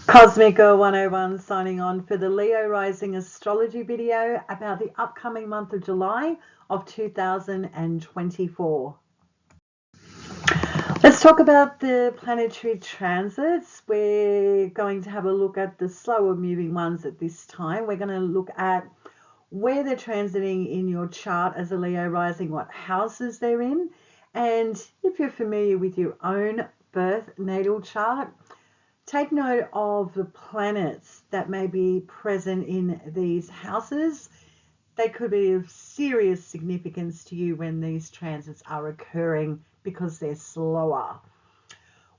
Cosmic Girl 101 signing on for the Leo Rising Astrology video about the upcoming month of July of 2024. Let's talk about the planetary transits. We're going to have a look at the slower moving ones at this time. We're going to look at where they're transiting in your chart as a Leo rising, what houses they're in, and if you're familiar with your own birth natal chart, take note of the planets that may be present in these houses. They could be of serious significance to you when these transits are occurring because they're slower.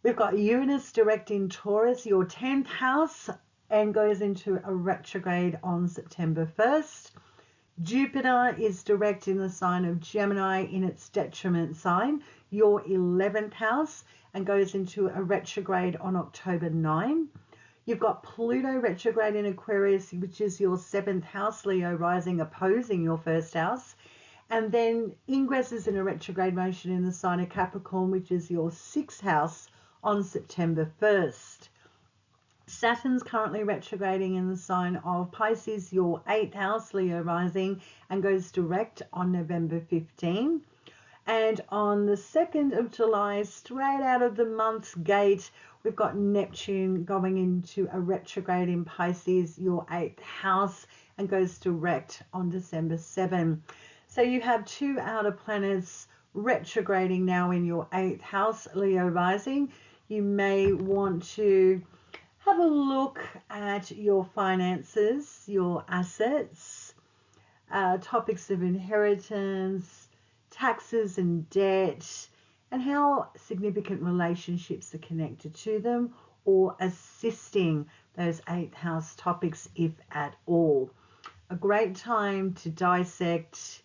We've got Uranus direct in Taurus, your 10th house, and goes into a retrograde on September 1st. Jupiter is direct in the sign of Gemini in its detriment sign, your 11th house, and goes into a retrograde on October 9. You've got Pluto retrograde in Aquarius, which is your 7th house, Leo rising, opposing your 1st house. And then Ingress is in a retrograde motion in the sign of Capricorn, which is your 6th house, on September 1st. Saturn's currently retrograding in the sign of Pisces, your 8th house, Leo rising, and goes direct on November 15. And on the 2nd of July, straight out of the month's gate, we've got Neptune going into a retrograde in Pisces, your 8th house, and goes direct on December 7. So you have two outer planets retrograding now in your 8th house, Leo rising. You may want to have a look at your finances, your assets, topics of inheritance, taxes and debt, and how significant relationships are connected to them, or assisting those 8th house topics, if at all. A great time to dissect,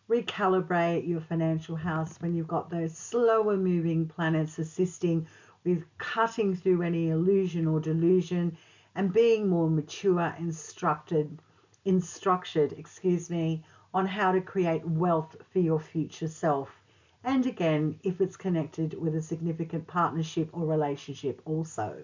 recalibrate your financial house when you've got those slower moving planets assisting with cutting through any illusion or delusion and being more mature, instructed, on how to create wealth for your future self. And again, if it's connected with a significant partnership or relationship also.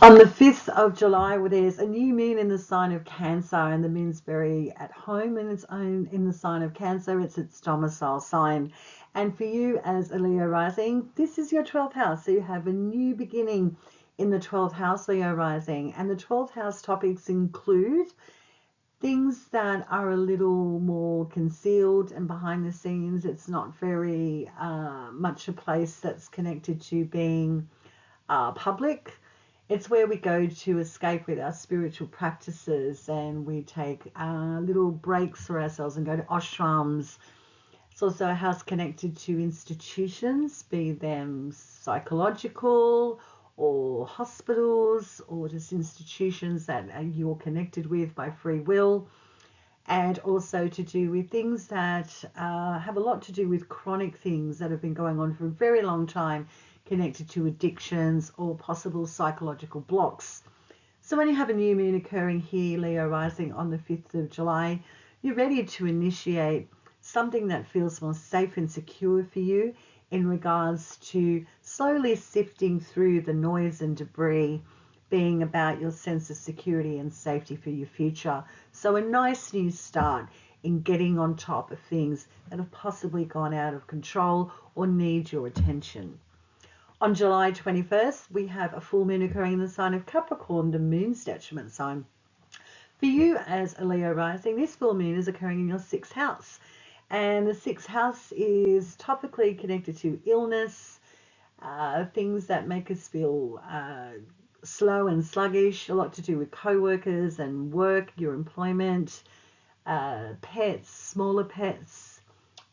On the 5th of July, there's a new moon in the sign of Cancer, and the moon's very at home in its own in the sign of Cancer. It's its domicile sign. And for you as a Leo rising, this is your 12th house. So you have a new beginning in the 12th house, Leo rising. And the 12th house topics include things that are a little more concealed and behind the scenes. It's not very much a place that's connected to being public. It's where we go to escape with our spiritual practices, and we take little breaks for ourselves and go to ashrams. It's also a house connected to institutions, be them psychological or hospitals or just institutions that you're connected with by free will, and also to do with things that have a lot to do with chronic things that have been going on for a very long time, connected to addictions or possible psychological blocks. So when you have a new moon occurring here, Leo rising, on the 5th of July, you're ready to initiate something that feels more safe and secure for you in regards to slowly sifting through the noise and debris, being about your sense of security and safety for your future. So a nice new start in getting on top of things that have possibly gone out of control or need your attention. On July 21st, we have a full moon occurring in the sign of Capricorn, the moon's detriment sign. For you as a Leo rising, this full moon is occurring in your 6th house. And the 6th house is topically connected to illness, things that make us feel slow and sluggish, a lot to do with co-workers and work, your employment, pets, smaller pets,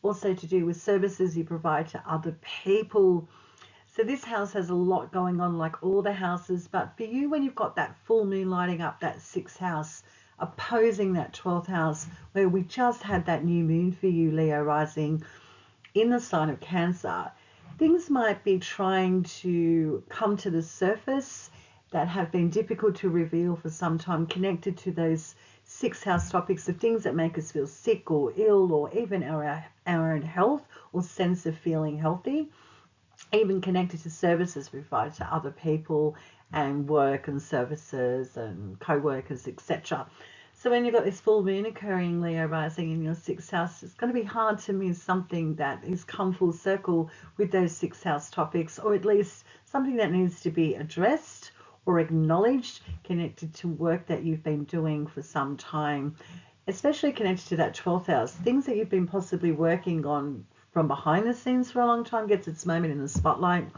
also to do with services you provide to other people. So this house has a lot going on, like all the houses. But for you, when you've got that full moon lighting up that 6th house, opposing that 12th house, where we just had that new moon for you, Leo rising, in the sign of Cancer, things might be trying to come to the surface that have been difficult to reveal for some time, connected to those 6th house topics of things that make us feel sick or ill, or even our own health or sense of feeling healthy. even connected to services we provide to other people and work and services and co-workers, etc. So when you've got this full moon occurring, Leo rising in your sixth house, it's going to be hard to miss something that is come full circle with those sixth house topics, or at least something that needs to be addressed or acknowledged, connected to work that you've been doing for some time, especially connected to that 12th house. Things that you've been possibly working on from behind the scenes for a long time gets its moment in the spotlight.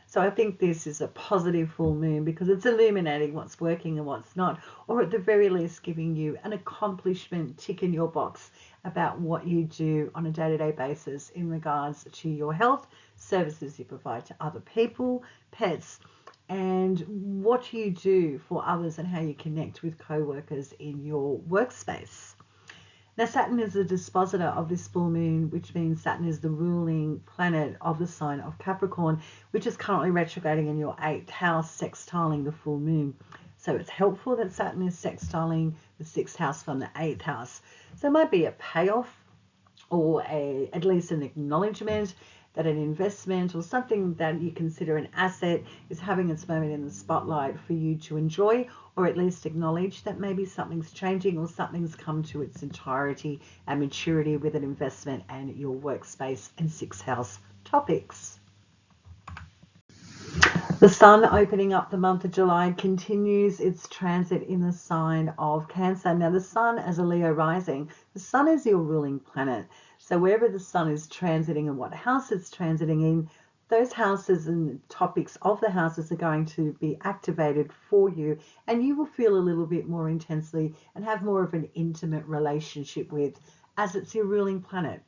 So I think this is a positive full moon because it's illuminating what's working and what's not, or at the very least giving you an accomplishment tick in your box about what you do on a day-to-day basis in regards to your health, services you provide to other people, pets, and what you do for others and how you connect with co-workers in your workspace. Now, Saturn is the dispositor of this full moon, which means Saturn is the ruling planet of the sign of Capricorn, which is currently retrograding in your 8th house, sextiling the full moon. So it's helpful that Saturn is sextiling the 6th house from the 8th house. So it might be a payoff or at least an acknowledgement that an investment or something that you consider an asset is having its moment in the spotlight for you to enjoy, or at least acknowledge that maybe something's changing or something's come to its entirety and maturity with an investment and your workspace and sixth house topics. The sun opening up the month of July continues its transit in the sign of Cancer. Now, the sun as a Leo rising, the sun is your ruling planet. So wherever the sun is transiting and what house it's transiting in, those houses and topics of the houses are going to be activated for you, and you will feel a little bit more intensely and have more of an intimate relationship with, as it's your ruling planet.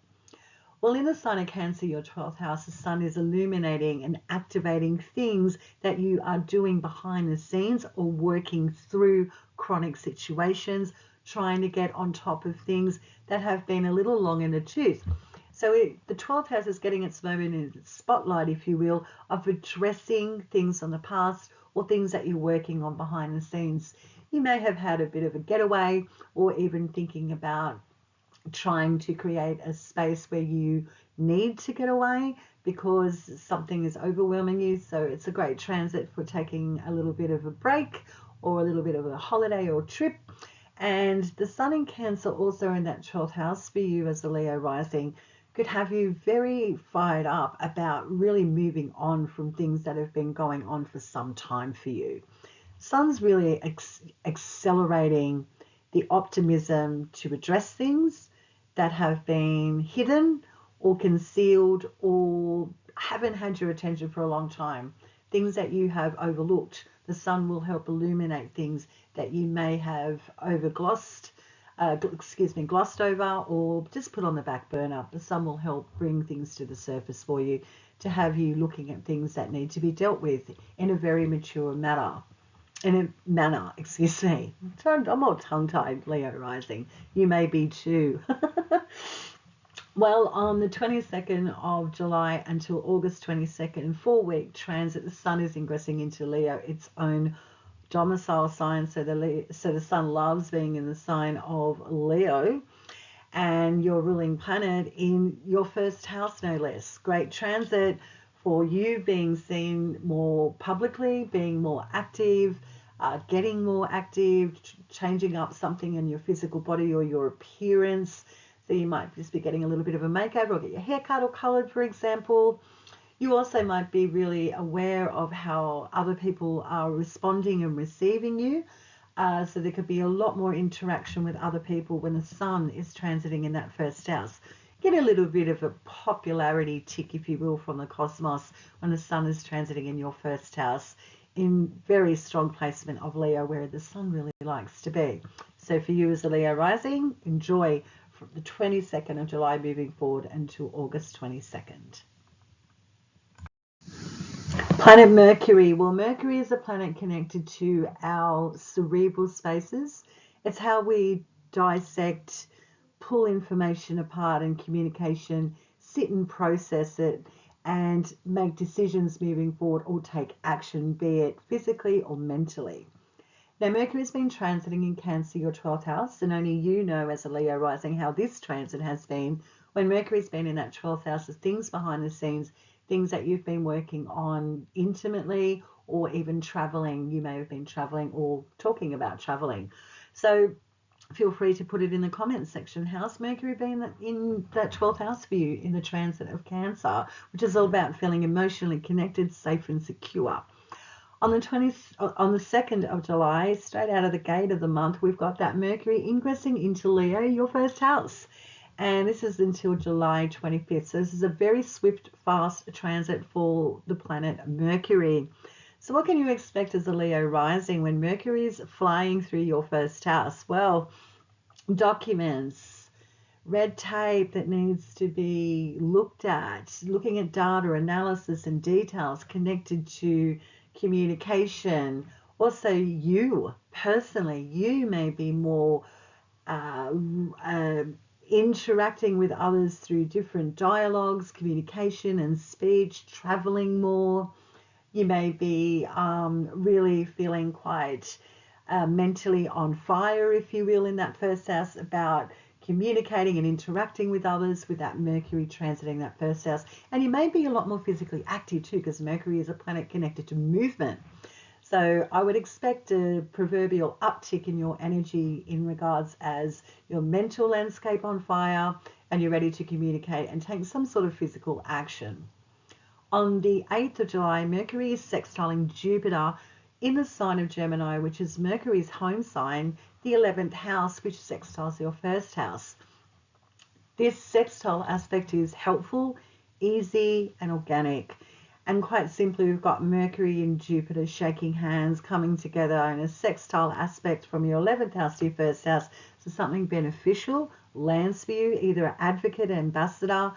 Well, in the sign of Cancer, your 12th house, the sun is illuminating and activating things that you are doing behind the scenes or working through chronic situations, trying to get on top of things that have been a little long in the tooth. So the 12th house is getting its moment in its spotlight, if you will, of addressing things from the past or things that you're working on behind the scenes. You may have had a bit of a getaway, or even thinking about trying to create a space where you need to get away because something is overwhelming you. So it's a great transit for taking a little bit of a break or a little bit of a holiday or trip. And the sun in Cancer also in that 12th house for you as a Leo rising could have you very fired up about really moving on from things that have been going on for some time for you. Sun's really accelerating the optimism to address things that have been hidden or concealed or haven't had your attention for a long time, things that you have overlooked. The sun will help illuminate things that you may have glossed over or just put on the back burner. The sun will help bring things to the surface for you to have you looking at things that need to be dealt with in a very mature manner. Excuse me. I'm all tongue-tied, Leo rising. You may be too. Well, on the 22nd of July until August 22nd, 4-week transit, the sun is ingressing into Leo, its own domicile sign. So the sun loves being in the sign of Leo, and your ruling planet in your first house, no less. Great transit for you being seen more publicly, being more active, getting more active, changing up something in your physical body or your appearance. So you might just be getting a little bit of a makeover or get your hair cut or colored, for example. You also might be really aware of how other people are responding and receiving you. So there could be a lot more interaction with other people when the sun is transiting in that first house. Get a little bit of a popularity tick, if you will, from the cosmos when the sun is transiting in your first house, in very strong placement of Leo, where the sun really likes to be. So for you as a Leo rising, enjoy from the 22nd of July moving forward until August 22nd. Planet Mercury. Well, Mercury is a planet connected to our cerebral spaces. It's how we dissect, pull information apart in communication, sit and process it, and make decisions moving forward or take action, be it physically or mentally. Now, Mercury's been transiting in Cancer, your 12th house, and only you know as a Leo rising how this transit has been. When Mercury's been in that 12th house, the things behind the scenes, things that you've been working on intimately, or even traveling. You may have been traveling or talking about traveling. So feel free to put it in the comments section. How's Mercury been in that 12th house for you in the transit of Cancer, which is all about feeling emotionally connected, safe and secure. On the 2nd of July, straight out of the gate of the month, we've got that Mercury ingressing into Leo, your first house. And this is until July 25th. So this is a very swift, fast transit for the planet Mercury. So what can you expect as a Leo rising when Mercury is flying through your first house? Well, documents, red tape that needs to be looked at, looking at data, analysis and details connected to communication. Also, you personally, you may be more interacting with others through different dialogues, communication and speech, traveling more. You may be really feeling quite mentally on fire, if you will, in that first house about communicating and interacting with others with that Mercury transiting that first house. And you may be a lot more physically active too, because Mercury is a planet connected to movement. So I would expect a proverbial uptick in your energy in regards as your mental landscape on fire and you're ready to communicate and take some sort of physical action. On the 8th of July, Mercury is sextiling Jupiter in the sign of Gemini, which is Mercury's home sign, the 11th house, which sextiles your first house. This sextile aspect is helpful, easy, and organic. And quite simply, we've got Mercury and Jupiter shaking hands, coming together in a sextile aspect from your 11th house to your first house. So something beneficial lands for you, either an advocate, ambassador,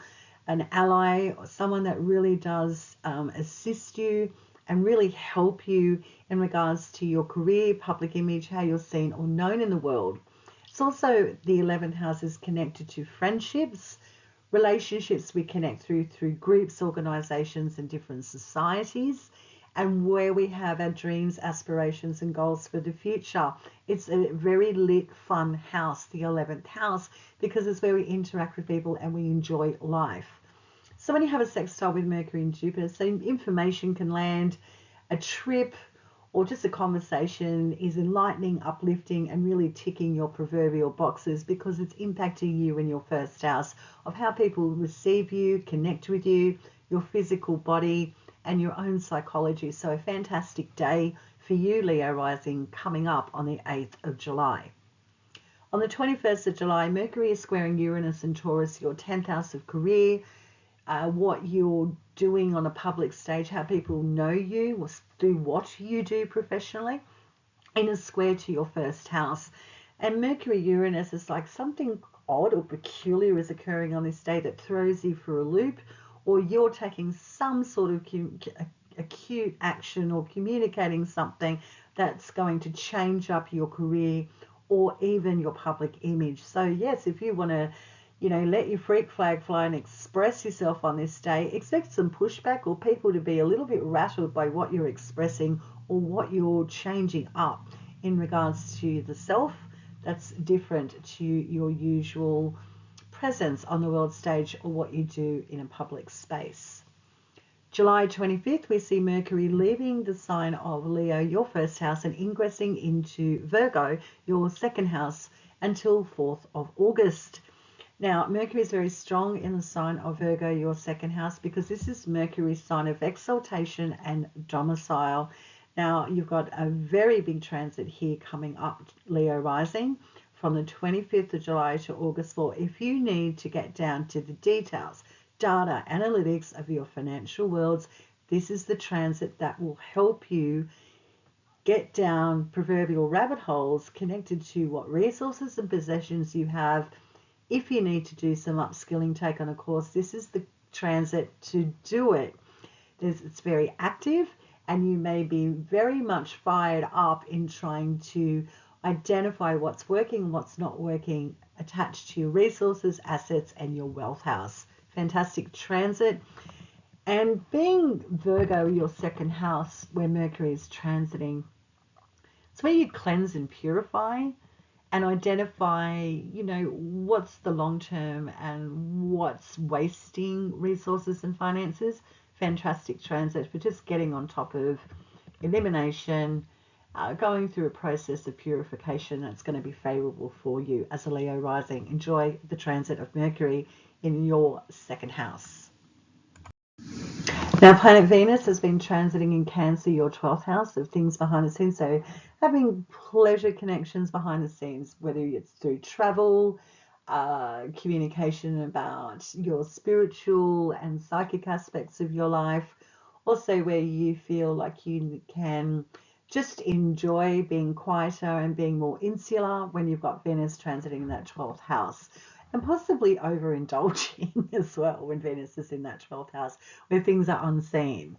an ally, or someone that really does assist you and really help you in regards to your career, public image, how you're seen or known in the world. It's also the 11th house is connected to friendships, relationships we connect through groups, organizations and different societies, and where we have our dreams, aspirations and goals for the future. It's a very lit, fun house, the 11th house, because it's where we interact with people and we enjoy life. So when you have a sextile with Mercury and Jupiter, so information can land, a trip or just a conversation is enlightening, uplifting and really ticking your proverbial boxes because it's impacting you in your first house of how people receive you, connect with you, your physical body and your own psychology. So a fantastic day for you, Leo rising, coming up on the 8th of July. On the 21st of July, Mercury is squaring Uranus and Taurus, your 10th house of career, what you're doing on a public stage, how people know you, do what you do professionally, in a square to your first house. And Mercury Uranus is like something odd or peculiar is occurring on this day that throws you for a loop, or you're taking some sort of acute action or communicating something that's going to change up your career or even your public image. So yes, if you want to let your freak flag fly and express yourself on this day, expect some pushback or people to be a little bit rattled by what you're expressing or what you're changing up in regards to the self that's different to your usual presence on the world stage or what you do in a public space. July 25th, we see Mercury leaving the sign of Leo, your first house, and ingressing into Virgo, your second house, until 4th of August. Now, Mercury is very strong in the sign of Virgo, your second house, because this is Mercury's sign of exaltation and domicile. Now, you've got a very big transit here coming up, Leo rising, from the 25th of July to August 4. If you need to get down to the details, data, analytics of your financial worlds, this is the transit that will help you get down proverbial rabbit holes connected to what resources and possessions you have. If you need to do some upskilling, take on a course, this is the transit to do it. It's very active and you may be very much fired up in trying to identify what's working and what's not working attached to your resources, assets and your wealth house. Fantastic transit. And being Virgo, your second house where Mercury is transiting, it's where you cleanse and purify and identify, what's the long term and what's wasting resources and finances. fantastic transit for just getting on top of elimination, going through a process of purification that's going to be favorable for you as a Leo rising. Enjoy the transit of Mercury in your second house. Now, planet Venus has been transiting in Cancer, your 12th house of things behind the scenes. So having pleasure connections behind the scenes, whether it's through travel, communication about your spiritual and psychic aspects of your life, also where you feel like you can just enjoy being quieter and being more insular when you've got Venus transiting in that 12th house, and possibly overindulging as well when Venus is in that 12th house where things are unseen.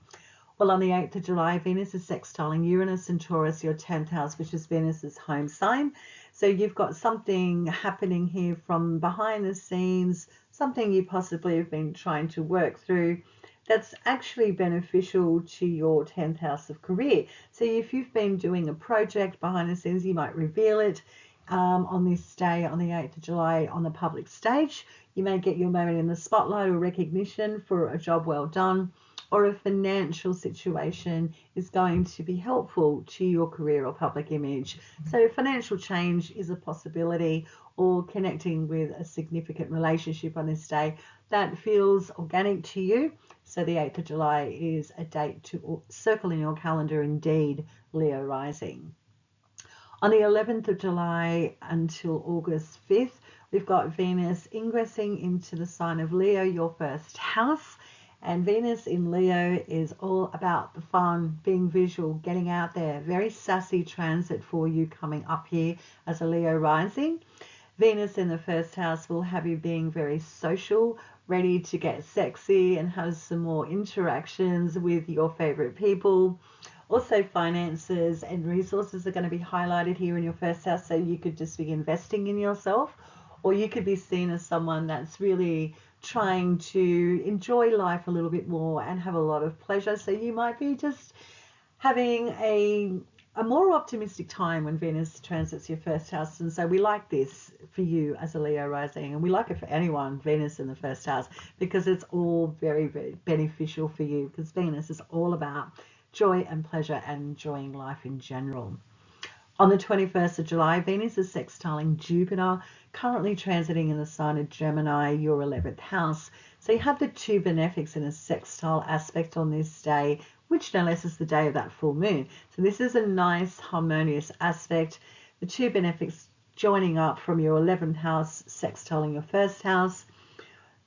Well, on the 8th of July, Venus is sextiling Uranus and Taurus, your 10th house, which is Venus's home sign. So you've got something happening here from behind the scenes, something you possibly have been trying to work through that's actually beneficial to your 10th house of career. So if you've been doing a project behind the scenes, you might reveal it on this day, on the 8th of July, on the public stage. You may get your moment in the spotlight or recognition for a job well done, or a financial situation is going to be helpful to your career or public image. So financial change is a possibility, or connecting with a significant relationship on this day that feels organic to you. So the 8th of July is a date to circle in your calendar indeed, Leo rising. On the 11th of July until August 5th, we've got Venus ingressing into the sign of Leo, your first house. And Venus in Leo is all about the fun, being visual, getting out there. Very sassy transit for you coming up here as a Leo rising. Venus in the first house will have you being very social, ready to get sexy and have some more interactions with your favorite people. Also, finances and resources are going to be highlighted here in your first house. So you could just be investing in yourself, or you could be seen as someone that's really trying to enjoy life a little bit more and have a lot of pleasure. So you might be just having a more optimistic time when Venus transits your first house. And so we like this for you as a Leo rising, and we like it for anyone, Venus in the first house, because it's all very, very beneficial for you, because Venus is all about joy and pleasure and enjoying life in general. On the 21st of July, Venus is sextiling Jupiter, currently transiting in the sign of Gemini, your 11th house. So you have the two benefics in a sextile aspect on this day, which no less is the day of that full moon. So this is a nice harmonious aspect. The two benefics joining up from your 11th house, sextiling your first house.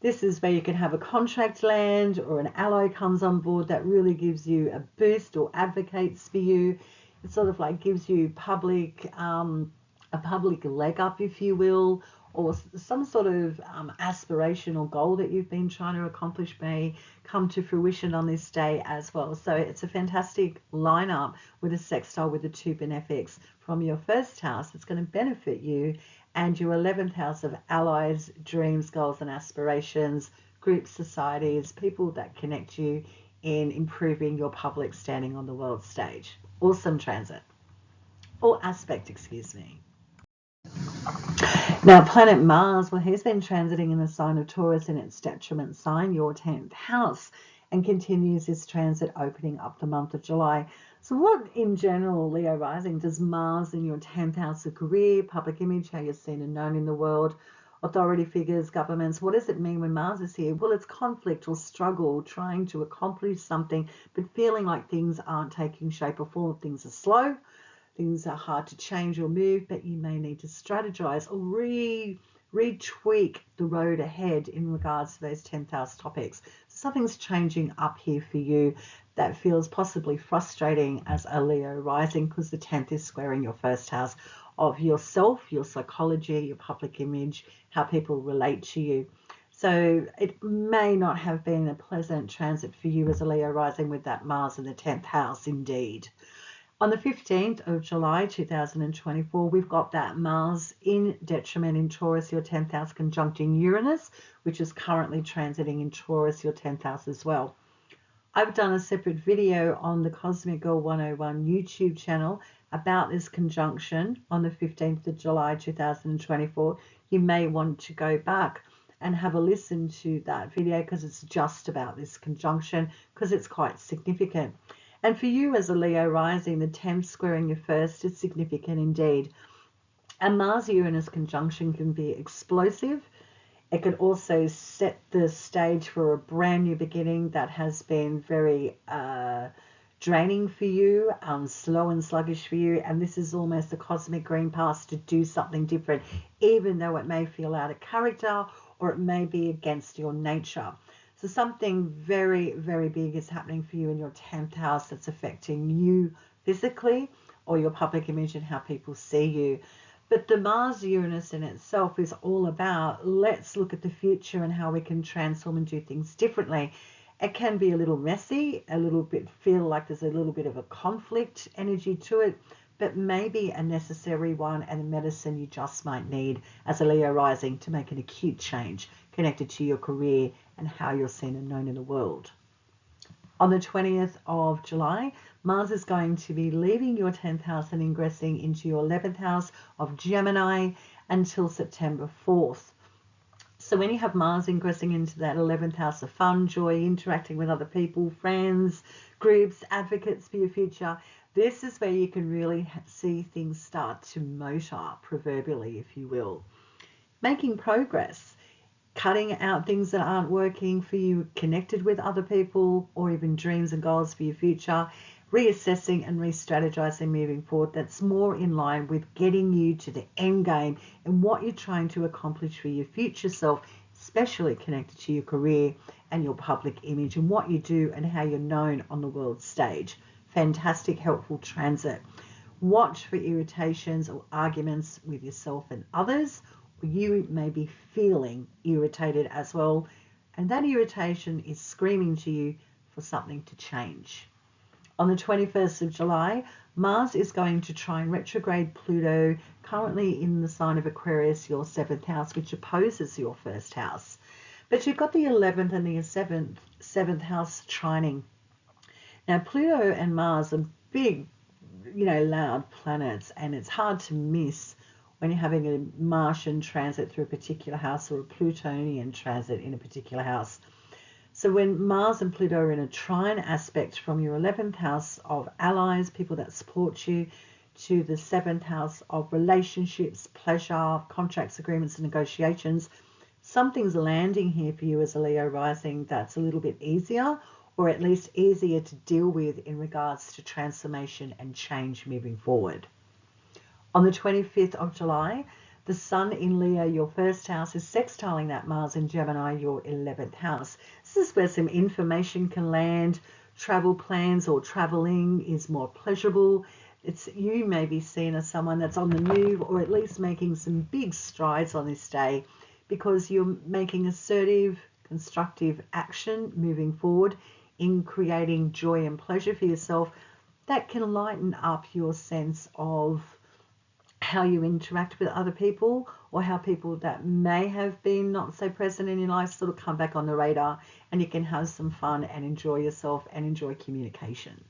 This is where you can have a contract land, or an ally comes on board that really gives you a boost or advocates for you. It sort of like gives you a public leg up, if you will, or some sort of aspirational goal that you've been trying to accomplish may come to fruition on this day as well. So it's a fantastic lineup with a sextile with the two benefics from your first house. It's going to benefit you, and your 11th house of allies, dreams, goals and aspirations, groups, societies, people that connect you in improving your public standing on the world stage. Awesome transit, or aspect, excuse me. Now, planet Mars, well, he's been transiting in the sign of Taurus in its detriment sign, your 10th house, and continues this transit opening up the month of July. So what, in general, Leo rising, does Mars in your 10th house of career, public image, how you're seen and known in the world, authority figures, governments, what does it mean when Mars is here? Well, it's conflict or struggle, trying to accomplish something, but feeling like things aren't taking shape or form. Things are slow. Things are hard to change or move, but you may need to strategize or retweak the road ahead in regards to those 10th house topics. Something's changing up here for you that feels possibly frustrating as a Leo rising, because the 10th is squaring your first house of yourself, your psychology, your public image, how people relate to you. So it may not have been a pleasant transit for you as a Leo rising with that Mars in the 10th house indeed. On the 15th of July 2024, we've got that Mars in detriment in Taurus, your 10th house, conjuncting Uranus, which is currently transiting in Taurus, your 10th house as well. I've done a separate video on the Cosmic Girl 101 YouTube channel about this conjunction on the 15th of July 2024. You may want to go back and have a listen to that video, because it's just about this conjunction, because it's quite significant. And for you as a Leo rising, the 10th squaring your first is significant indeed. A Mars-Uranus conjunction can be explosive. It could also set the stage for a brand new beginning that has been very draining for you, slow and sluggish for you. And this is almost a cosmic green pass to do something different, even though it may feel out of character or it may be against your nature. So something very, very big is happening for you in your 10th house that's affecting you physically or your public image and how people see you. But the Mars-Uranus in itself is all about, let's look at the future and how we can transform and do things differently. It can be a little messy, a little bit feel like there's a little bit of a conflict energy to it, but maybe a necessary one and a medicine you just might need as a Leo rising to make an acute change connected to your career and how you're seen and known in the world. On the 20th of July, Mars is going to be leaving your 10th house and ingressing into your 11th house of Gemini until September 4th. So when you have Mars ingressing into that 11th house of fun, joy, interacting with other people, friends, groups, advocates for your future, this is where you can really see things start to motor, proverbially, if you will. Making progress. Cutting out things that aren't working for you, connected with other people, or even dreams and goals for your future, reassessing and re-strategizing moving forward. That's more in line with getting you to the end game and what you're trying to accomplish for your future self, especially connected to your career and your public image and what you do and how you're known on the world stage. Fantastic, helpful transit. Watch for irritations or arguments with yourself and others. You may be feeling irritated as well, and that irritation is screaming to you for something to change. On the 21st of July, Mars is going to try and retrograde Pluto, currently in the sign of Aquarius, your 7th house, which opposes your 1st house. But you've got the 11th and the 7th house trining. Now, Pluto and Mars are big, loud planets, and it's hard to miss when you're having a Martian transit through a particular house or a Plutonian transit in a particular house. So when Mars and Pluto are in a trine aspect from your 11th house of allies, people that support you, to the 7th house of relationships, pleasure, contracts, agreements, and negotiations, something's landing here for you as a Leo rising that's a little bit easier, or at least easier to deal with in regards to transformation and change moving forward. On the 25th of July, the Sun in Leo, your 1st house, is sextiling that Mars in Gemini, your 11th house. This is where some information can land. Travel plans or traveling is more pleasurable. You may be seen as someone that's on the move, or at least making some big strides on this day, because you're making assertive, constructive action moving forward in creating joy and pleasure for yourself that can lighten up your sense of how you interact with other people, or how people that may have been not so present in your life sort of come back on the radar, and you can have some fun and enjoy yourself and enjoy communication.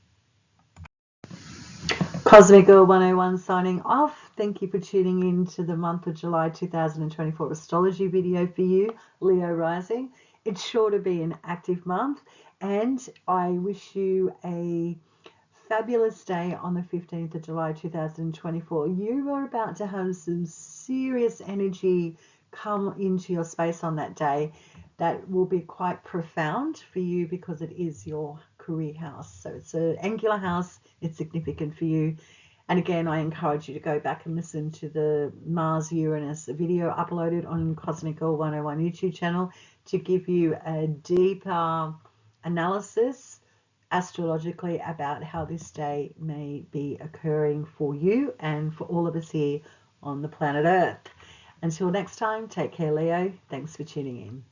Cosmic Girl 101 signing off. Thank you for tuning in to the month of July 2024 astrology video for you, Leo rising. It's sure to be an active month, and I wish you a fabulous day on the 15th of July 2024. You are about to have some serious energy come into your space on that day that will be quite profound for you, because it is your career house. So it's an angular house, it's significant for you. And again, I encourage you to go back and listen to the Mars-Uranus video uploaded on Cosmic Girl 101 YouTube channel to give you a deeper analysis astrologically about how this day may be occurring for you and for all of us here on the planet Earth. Until next time, take care, Leo. Thanks for tuning in.